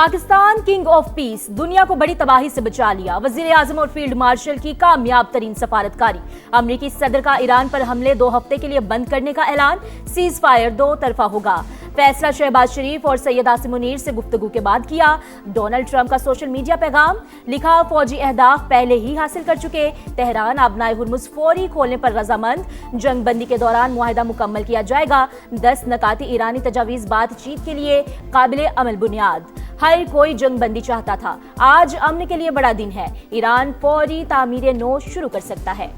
Pakistan king of peace, दुनिया को बड़ी तबाही से बचा लिया। वजीर आजम और फील्ड मार्शल की कामयाब तरीन सफारतकारी। अमरीकी सदर का ईरान पर हमले 2 हफ्ते के लिए बंद करने का ऐलान। सीज फायर 2 तरफा होगा। फैसला शहबाज शरीफ और सैयद आसिम मुनीर से गुफ्तगू के बाद किया। डोनाल्ड ट्रंप का सोशल मीडिया पैगाम। लिखा, फौजी अहदाफ पहले ही हासिल कर चुके। तेहरान आबनाए हुर्मुज फौरी खोलने पर रजामंद। जंग बंदी के दौरान मुआहिदा मुकम्मल किया जाएगा। 10 नकाती ईरानी तजावीज बातचीत के लिए काबिल अमल बुनियाद। हर कोई जंग बंदी चाहता था। आज अमन के लिए बड़ा दिन है। ईरान फौरी तामीर नौ शुरू कर सकता है।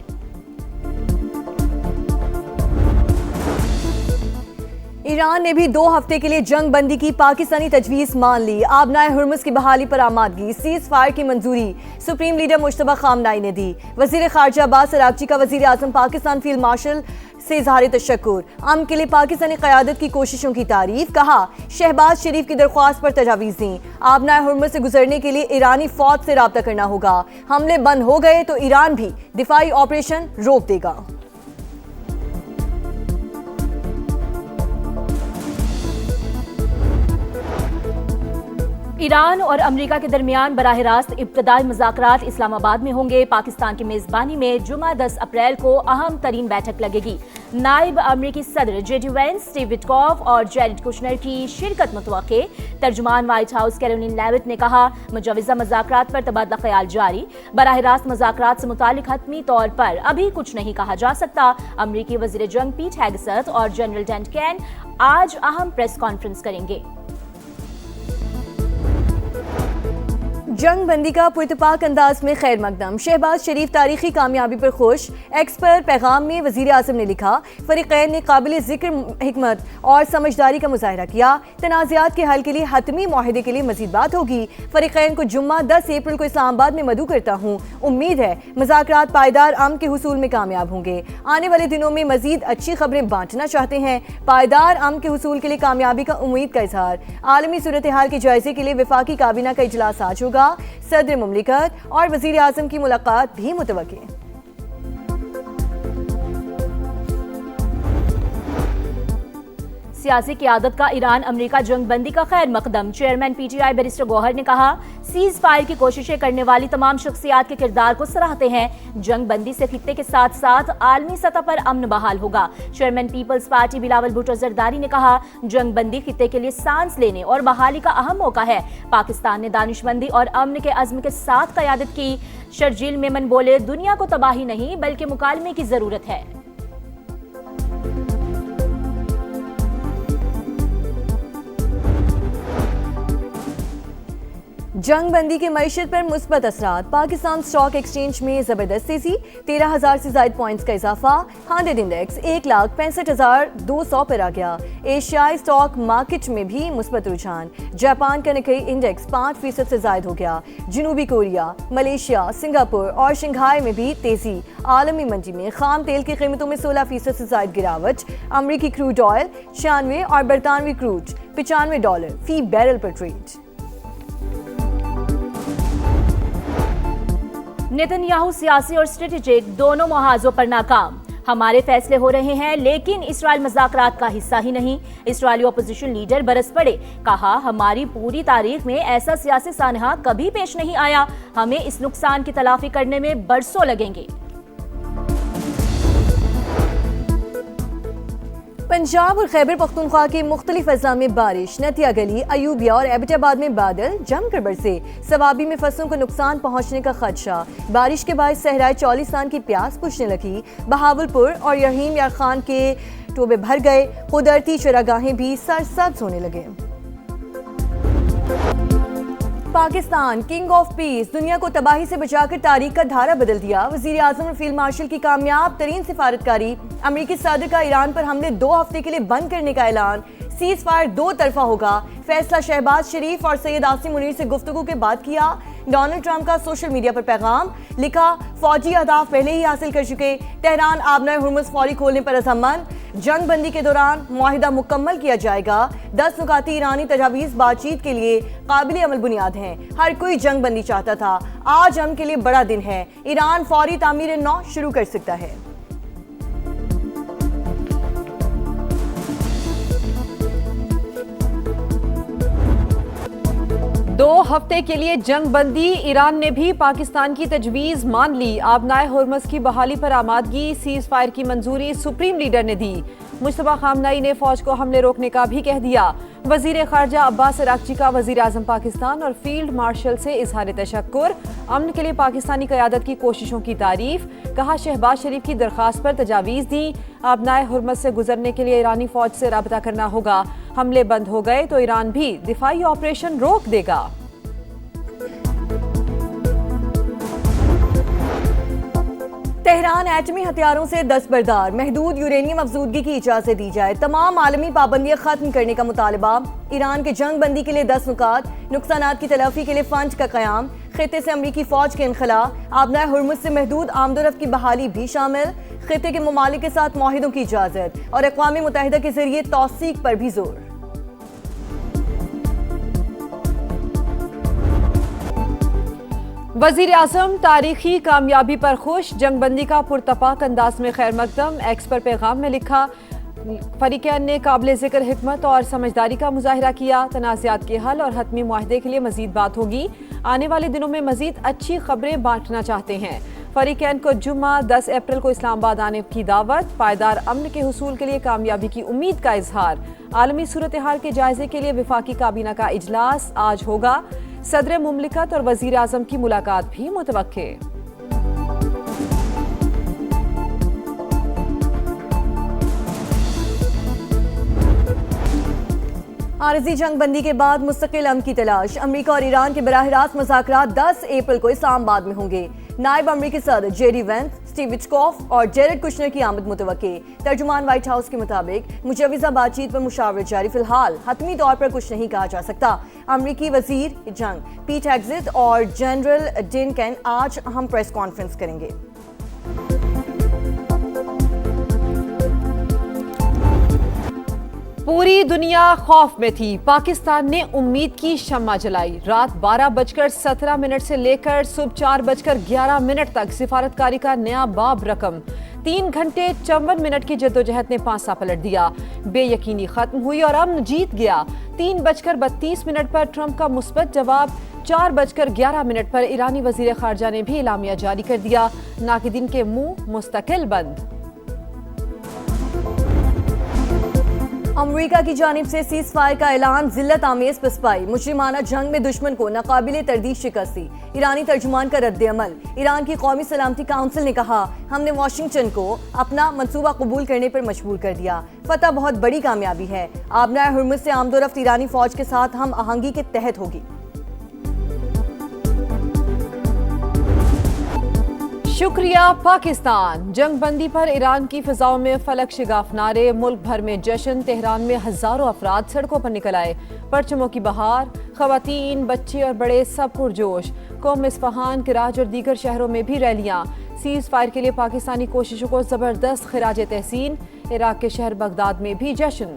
ईरान ने भी 2 हफ्ते के लिए जंग बंदी की पाकिस्तानी तजवीज मान ली। आबनाए हुर्मुज की बहाली पर आमादगी। सीज फायर की मंजूरी सुप्रीम लीडर मुश्तबा खामनाई ने दी। वजीर खारजा अब्बास अरागची का वजीर आजम पाकिस्तान फील्ड मार्शल से इजहार तशक्कुर। अमन के लिए पाकिस्तानी क़यादत की कोशिशों की तारीफ। कहा, शहबाज शरीफ की दरख्वास्त पर तजावीज़ दी। आबनाए हुर्मुज से गुजरने के लिए ईरानी फौज से राब्ता करना होगा। हमले बंद हो गए तो ईरान भी दिफाई ऑपरेशन रोक देगा। ईरान और अमेरिका के दरमियान बराह रास्त इब्तदाई मुज़ाकरात इस्लामाबाद में होंगे। पाकिस्तान की मेज़बानी में जुमा 10 अप्रैल को अहम तरीन बैठक लगेगी। नायब अमेरिकी सदर जेडी वेंस, स्टीव विटकॉफ और जेरेड कुशनर की शिरकत मुतवक्के। तर्जुमान व्हाइट हाउस कैरोलिन लेविट ने कहा, मुजवज़ा मुज़ाकरात पर तबादला ख्याल जारी। बराह रास्त मुज़ाकरात से मुतालिक हतमी तौर पर अभी कुछ नहीं कहा जा सकता। अमेरिकी वज़ीर जंग पीट हेगसेथ और जनरल डेन कैन आज अहम प्रेस कॉन्फ्रेंस करेंगे। जंग बंदी का पुरतपाक अंदाज में खैर मकदम। शहबाज शरीफ तारीखी कामयाबी पर खुश। एक्स पर पैगाम में वजीर आजम ने लिखा, फरीकैन ने काबिल जिक्र हिकमत और समझदारी का मुजाहरा किया। तनाज़ात के हल के लिए हतमी मुआहिदे के लिए मजीद बात होगी। फरीकैन को जुम्मा 10 अप्रैल को इस्लामाबाद में मदऊ करता हूँ। उम्मीद है मुज़ाकरात पायदार अमन के हुसूल में कामयाब होंगे। आने वाले दिनों में मजीद अच्छी खबरें बांटना चाहते हैं। पायदार अमन के हुसूल के लिए कामयाबी का उम्मीद का इजहार। आलमी सूरत हाल के जायजे के लिए वफाकी काबीना का इजलास आज होगा। सदर मुमलिकत और वजीर आजम की मुलाकात भी मुतवक्के। सियासी क़यादत का ईरान अमेरिका जंग बंदी का खैर मकदम। चेयरमैन पीटीआई बैरिस्टर गौहर ने कहा, सीज फायर की कोशिशें करने वाली तमाम शख्सियात के किरदार को सराहते हैं। जंग बंदी से खित्ते के साथ साथ आलमी सतह पर अमन बहाल होगा। चेयरमैन पीपल्स पार्टी बिलावल भुट्टो जरदारी ने कहा, जंग बंदी खित्ते के लिए सांस लेने और बहाली का अहम मौका है। पाकिस्तान ने दानिशमंदी और अमन के अज़्म के साथ क़यादत की। शर्जील मेमन बोले, दुनिया को तबाही नहीं बल्कि मुकालमे की जरूरत है। जंग बंदी के मईशत पर मुस्बत असरात। पाकिस्तान स्टॉक एक्सचेंज में जबरदस्त तेजी। 13,000 से ज्यादा पॉइंट्स का इजाफा। हांडेड इंडेक्स 1,65,200 पर आ गया। एशियाई स्टॉक मार्केट में भी मुस्बत रुझान। जापान का निक्केई इंडेक्स 5% से ज्यादा हो गया। जनूबी कोरिया, मलेशिया, सिंगापुर और शंघाई में भी तेजी। आलमी मंडी में खाम तेल की कीमतों में 16% से ज्यादा गिरावट। अमरीकी क्रूड ऑयल 96 और बरतानवी क्रूड $95 फी बैरल पर ट्रेड। नेतन्याहू सियासी और स्ट्रेटेजिक दोनों मुहाजों पर नाकाम। हमारे फैसले हो रहे हैं लेकिन इसराइल मज़ाकरात का हिस्सा ही नहीं। इसराइली अपोजिशन लीडर बरस पड़े। कहा, हमारी पूरी तारीख में ऐसा सियासी सानहा कभी पेश नहीं आया। हमें इस नुकसान की तलाफी करने में बरसों लगेंगे। पंजाब और खैबर पख्तूनख्वा के मुख्तलिफ अजला में बारिश। नतिया गली, अयूबिया और एबटाबाद में बादल जमकर बरसे। सवाबी में फसलों को नुकसान पहुंचने का खदशा। बारिश के बाद सहराए चौलिस्तान की प्यास बुझने लगी। बहावलपुर और यहीम यार खान के टोबे भर गए। कुदरती चरागाहें भी सरसब्ज होने लगे। पाकिस्तान किंग ऑफ पीस, दुनिया को तबाही से बचाकर तारीख का धारा बदल दिया। वजीर आजम और फील्ड मार्शल की कामयाब तरीन सिफारतकारी। अमरीकी सदर का ईरान पर हमले 2 हफ्ते के लिए बंद करने का ऐलान। सीज फायर 2 तरफा होगा। फैसला शहबाज शरीफ और सैयद आसिम मुनीर से गुफ्तगू के बाद किया। डोनाल्ड ट्रंप का सोशल मीडिया पर पैगाम। लिखा, फौजी अहदाफ पहले ही हासिल कर चुके। तेहरान आबनाए हुर्मुज फौरी खोलने पर अज़मन। जंग बंदी के दौरान मुआहिदा मुकम्मल किया जाएगा। 10 नुकाती ईरानी तजावीज़ बातचीत के लिए काबिल अमल बुनियाद हैं। हर कोई जंग बंदी चाहता था। आज अमन के लिए बड़ा दिन है। ईरान फौरी तामीर नौ शुरू कर सकता है। 2 हफ्ते के लिए जंग बंदी, ईरान ने भी पाकिस्तान की तजवीज मान ली। आबनाए हुर्मुज़ की बहाली पर आमादगी, सीज फायर की मंजूरी सुप्रीम लीडर ने दी। मुश्तबा खामनाई ने फौज को हमले रोकने का भी कह दिया। वजीर खारजा अब्बास अरागची का वजीर आजम पाकिस्तान और फील्ड मार्शल से इजहार तशक्कुर, अमन के लिए पाकिस्तानी क़यादत की कोशिशों की तारीफ। कहा शहबाज शरीफ की दरख्वास्त पर तजावीज़ दी। आबनाए हुर्मुज़ से गुजरने के लिए ईरानी फौज से राबता करना होगा। हमले बंद हो गए तो ईरान भी दिफाई ऑपरेशन रोक देगा। तेहरान एटमी हथियारों से दस्तबरदार, महदूद यूरेनियम अफजूदगी की इजाजत दी जाए, तमाम आलमी पाबंदियां खत्म करने का मुतालबा। ईरान के जंग बंदी के लिए 10 नुकात, नुकसानात की तलाफी के लिए फंड का क़याम, खित्ते से अमरीकी फौज के इनखला, आबनाए हुर्मुज़ से महदूद आमदोरफ्त की बहाली भी शामिल, खित्ते के ममालिक के साथ मुआहिदों की इजाजत और अक़वाम मुत्तहिदा के जरिए तौसीक पर भी जोर। वजीर आजम तारीखी कामयाबी पर खुश, जंगबंदी का पुरतपाक अंदाज में खैर मकदम। एक्स पर पैगाम में लिखा, फरीकैन ने काबिल ज़िक्र हिकमत और समझदारी का मुजाहिरा किया। तनाज़ात के हल और हतमी मुआहदे के लिए मजीद बात होगी। आने वाले दिनों में मजीद अच्छी खबरें बांटना चाहते हैं। फरीकैन को जुम्मा 10 अप्रैल को इस्लामाबाद आने की दावत। पायदार अमन के हुसूल के लिए कामयाबी की उम्मीद का इजहार। आलमी सूरत हाल के जायजे के लिए विफाकी काबीना का इजलास आज होगा। सदर मुमलिकत और वजीर आजम की मुलाकात भी मुतवक्के। आरजी जंग बंदी के बाद मुस्तकिल अमन की तलाश। अमरीका और ईरान के बराह रास्त मुज़ाकरात 10 अप्रैल को इस्लामाबाद में होंगे। नायब अमरीकी सदर जेडी वेंस, स्टीव विटकॉफ और जेरेड कुशनर की आमद मुतवक्के। तर्जुमान व्हाइट हाउस के मुताबिक मुजवज़ा बातचीत पर मुशावरत जारी, फिलहाल हतमी तौर पर कुछ नहीं कहा जा सकता। अमरीकी वजीर जंग पीट हेग्सेथ और जनरल डिनकन आज अहम प्रेस कॉन्फ्रेंस करेंगे। पूरी दुनिया खौफ में थी। पाकिस्तान ने उम्मीद की शम्मा जलाई। रात 12:17 से लेकर सुबह 4:11 तक सिफारतकारी का नया बाब रकम। 3 घंटे 54 की जद्दोजहद ने पांसा पलट दिया। बेयकीनी खत्म हुई और अमन जीत गया। 3:32 पर ट्रंप का मुस्बत जवाब। 4:11 पर ईरानी वजीर खारजा ने भी इलामिया जारी कर दिया। नाकिदीन के मुंह मुस्तकिल बंद। अमरीका की जानिब से सीज फायर का ऐलान, जिल्लत आमेज पसपाई। मुजरिमाना जंग में दुश्मन को नाकाबिले तरदीद शिकस्ती। ईरानी तर्जुमान का रद्द अमल। ईरान की कौमी सलामती काउंसिल ने कहा, हमने वाशिंगटन को अपना मंसूबा कबूल करने पर मजबूर कर दिया। फतह बहुत बड़ी कामयाबी है। आबनाए हुर्मुज़ से आमदोरफ्त ईरानी फौज के साथ हम आहंगी के तहत होगी। शुक्रिया पाकिस्तान। जंग बंदी पर ईरान की फिजाओं में फलक शिगाफ नारे। मुल्क भर में जश्न। तेहरान में हजारों अफराद सड़कों पर निकल आए। परचमों की बहार। खवातीन, बच्चे और बड़े सब पुरजोश। कोम इस्फहान, कराच और दीगर शहरों में भी रैलियां। सीज फायर के लिए पाकिस्तानी कोशिशों को जबरदस्त खिराज तहसीन। इराक के शहर बगदाद में भी जश्न।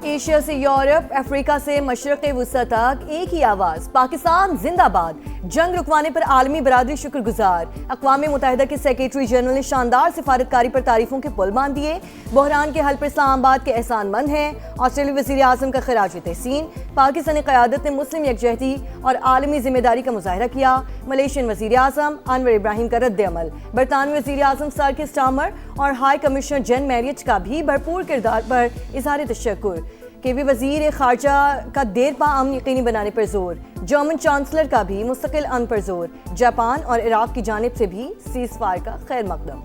एशिया से यूरोप, अफ्रीका से मशरक़ वुस्ता तक एक ही आवाज, पाकिस्तान जिंदाबाद। जंग रुकवाने पर आलमी बरादरी शुक्रगुजार। अक़वाम मुत्तहिदा के सेक्रेटरी जनरल ने शानदार सिफारतकारी पर तारीफों के पुल बांध दिए। बहरान के हल पर इस्लामाबाद के एहसानमंद हैं। ऑस्ट्रेलियाई वज़ीर आज़म का खिराज तहसीन। पाकिस्तानी क़यादत ने मुस्लिम यकजहती और आलमी जिम्मेदारी का मुजाहरा किया। मलेशियन वज़ीर आज़म अनवर इब्राहिम का रद्द अमल। बरतानवी वज़ीर आज़म सर किर स्टार्मर और हाई कमिश्नर जेन मैरियट का भी भरपूर किरदार पर इज़हार तशक्कुर। केवी वज़ीर खारजा का देर पा अमन यकीनी बनाने पर जोर। जर्मन चांसलर का भी मुस्तकिल अमन पर जोर। जापान और इराक की जानिब से भी सीज फायर का खैर मकदम।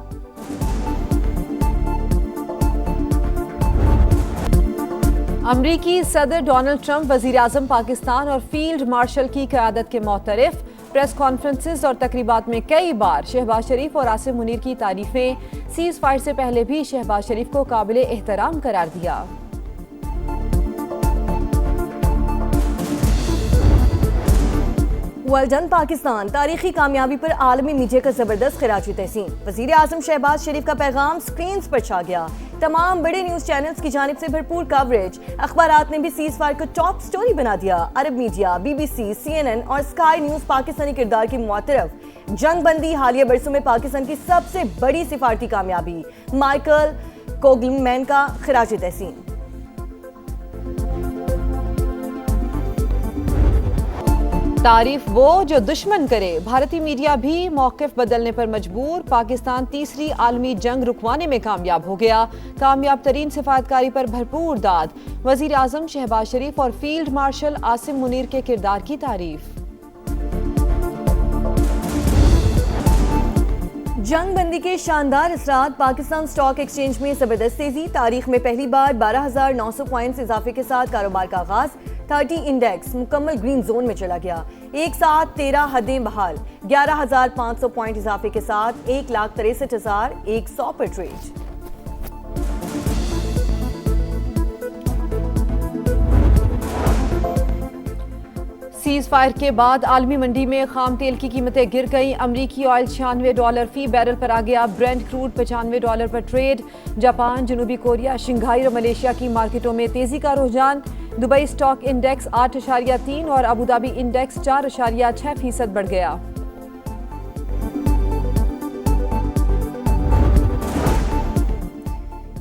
अमरीकी सदर डोनाल्ड ट्रंप, वज़ीर आज़म पाकिस्तान और फील्ड मार्शल की क़यादत के मोतरफ। प्रेस कॉन्फ्रेंसेस और तकरीबात में कई बार शहबाज शरीफ और आसिम मुनीर की तारीफें। सीज फायर से पहले भी शहबाज शरीफ को काबिल एहतराम करार दिया। Well done Pakistan. तारीखी कामयाबी पर आलमी मीडिया का जबरदस्त खिराजी तहसीन। वज़ीर आज़म शहबाज शरीफ का पैगाम स्क्रीन पर छा गया। तमाम बड़े न्यूज चैनल्स की जानिब से भरपूर कवरेज। अखबारात ने भी सीज फायर को टॉप स्टोरी बना दिया। अरब मीडिया, BBC, CNN और स्काई न्यूज पाकिस्तानी किरदार की मुआतरफ। जंग बंदी हालिया बरसों में पाकिस्तान की सबसे बड़ी सिफारती कामयाबी। माइकल कोगलमैन का खिराज तहसीन। तारीफ वो जो दुश्मन करे, भारतीय मीडिया भी मौक़िफ़ बदलने पर मजबूर। पाकिस्तान तीसरी आलमी जंग रुकवाने में कामयाब हो गया, कामयाब तरीन सिफारतकारी पर भरपूर दाद। वज़ीर आज़म शहबाज शरीफ और फील्ड मार्शल आसिम मुनीर के किरदार की तारीफ। जंग बंदी के शानदार असरात, पाकिस्तान स्टॉक एक्सचेंज में जबरदस्त तेजी, तारीख में पहली बार 12,900 पॉइंट्स इजाफे के साथ कारोबार का आगाज। 30 इंडेक्स मुकम्मल ग्रीन जोन में चला गया, एक साथ 13 हदें बहाल, 11,500 पॉइंट इजाफे के साथ 1,63,100 पर ट्रेड। सीज फायर के बाद आलमी मंडी में खाम तेल की कीमतें गिर गईं। अमरीकी ऑयल $96 फी बैरल पर आ गया, ब्रेंट क्रूड $95 पर ट्रेड। जापान, जनूबी कोरिया, शंघाई और मलेशिया की मार्केटों में तेजी का रुझान। दुबई स्टॉक इंडेक्स 8.3 और अबू धाबी इंडेक्स 4.6% बढ़ गया।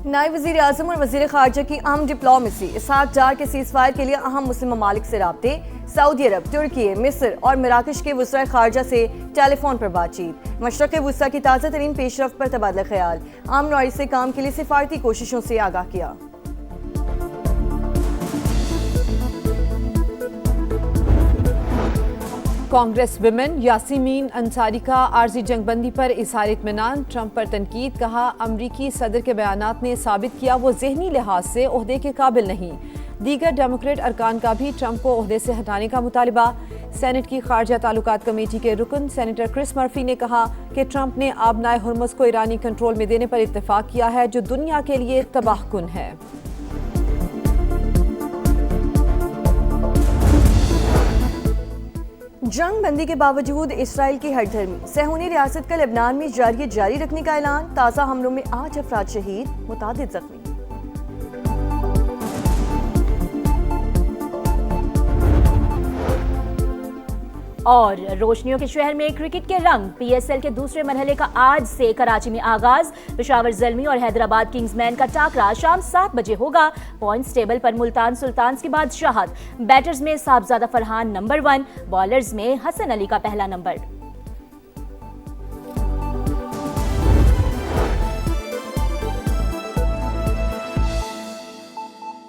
नायब वज़ीर आज़म और वज़ीर ख़ारजा की अहम डिप्लोमेसी, इसहाक डार के सीज़ फायर के लिए अहम मुस्लिम ममालिक से राब्ते। सऊदी अरब, तुर्की, मिस्र और मराकश के वज़ीर ख़ारजा से टेलीफोन पर बातचीत। मशरक़ वस्ता की ताज़ा तरीन पेशरफ्त पर तबादला ख्याल। अमन और इससे काम के लिए सिफारती कोशिशों से आगाह किया। कांग्रेस विमेन यासीमीन अंसारी का आर्जी जंगबंदी पर इज़हार इत्मीनान। ट्रंप पर तनकीद, कहा अमरीकी सदर के बयानात ने साबित किया वो ज़हनी लिहाज से ओहदे के काबिल नहीं। दीगर डेमोक्रेट अरकान का भी ट्रंप को ओहदे से हटाने का मुतालबा। सेनेट की खारजा ताल्लुकात कमेटी के रुकन सेनेटर क्रिस मर्फी ने कहा कि ट्रंप ने आबनाए हुर्मुज़ को ईरानी कंट्रोल में देने पर इत्तेफाक किया है, जो दुनिया के लिए तबाहकुन है। जंग बंदी के बावजूद इसराइल की हरधर्मी, सहूनी रियासत का लेबनान में जारी रखने का ऐलान। ताज़ा हमलों में 8 अफराद शहीद, मुतादिद जख्मी। और रोशनियों के शहर में क्रिकेट के रंग, PSL के दूसरे मरहले का आज से कराची में आगाज। पेशावर ज़ल्मी और हैदराबाद किंग्समैन का टाकरा शाम 7 बजे होगा। पॉइंट्स टेबल पर मुल्तान सुल्तान्स के बाद शाहद। बैटर्स में साहबजादा फरहान नंबर 1, बॉलर्स में हसन अली का पहला नंबर।